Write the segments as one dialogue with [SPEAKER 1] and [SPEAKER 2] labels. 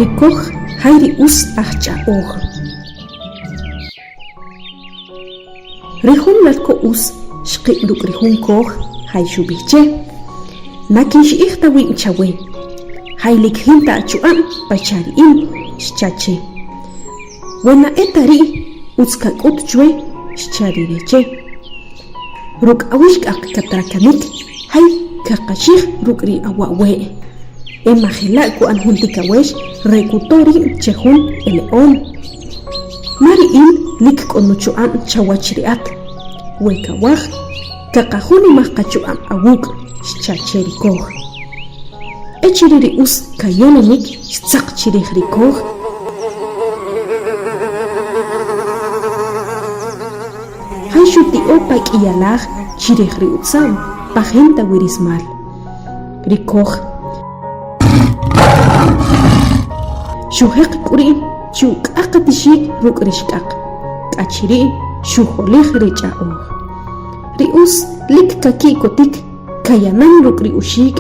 [SPEAKER 1] rikoj hayri us ahcha'oj. Rihun lalko us shqi'luk rihun koj hay shubihche. Nakin shi'ijta win chawe. Haylik hinta achu'am pachari'in shchache. Wena etari utska k'utchwe shcharireche. Ruk awishk ak katrakamik hay kakashih rukri awawe. Emajela ku an huntikawesh rekutori chehun eleon. Mari'in lik konuchu'am chawachriat. Wekawaj kakahuni mahkachu'am awuk shchacherikoj. Echiriri us kayonomik shtzaqchirikoj. Hay shuti opa k'iyalaj chirikri utsam pajenta wirismal. Rikoj shuheq k'uri chuk'aqa tishik rukrishk'aq k'achiri shuholej rech'a'oj. Ri us lik kakikotik kayanan rukri ushik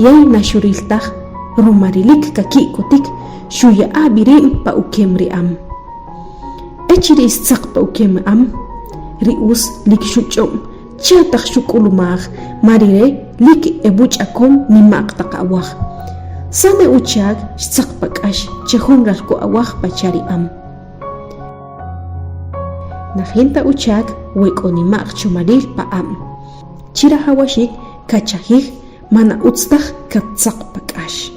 [SPEAKER 1] yay nashuriltaj rumarilik kakikotik shuya abirin pa ukem ri'am. Echiri istzaq pa ukem am ri us lik shuch'om chataj shuk'ulumaj marire lik ebuch'akom nimaq taq awaj. Same uchag shtzaq pa k'ax chejun ralko awaj pachari am. Najinta uchag wek'o nimaq chumaril pa am. Chira hawashik kachajij mana utztaj katzaq pa k'ax.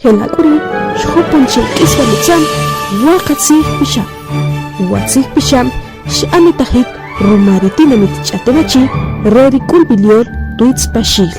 [SPEAKER 1] Helakuri shhopan chilk'iswa lutzam waqatzij pisham. Watzij pisham sh'anitajik rumaritinamit ch'atebachi reri kulbilior tuitz pashil.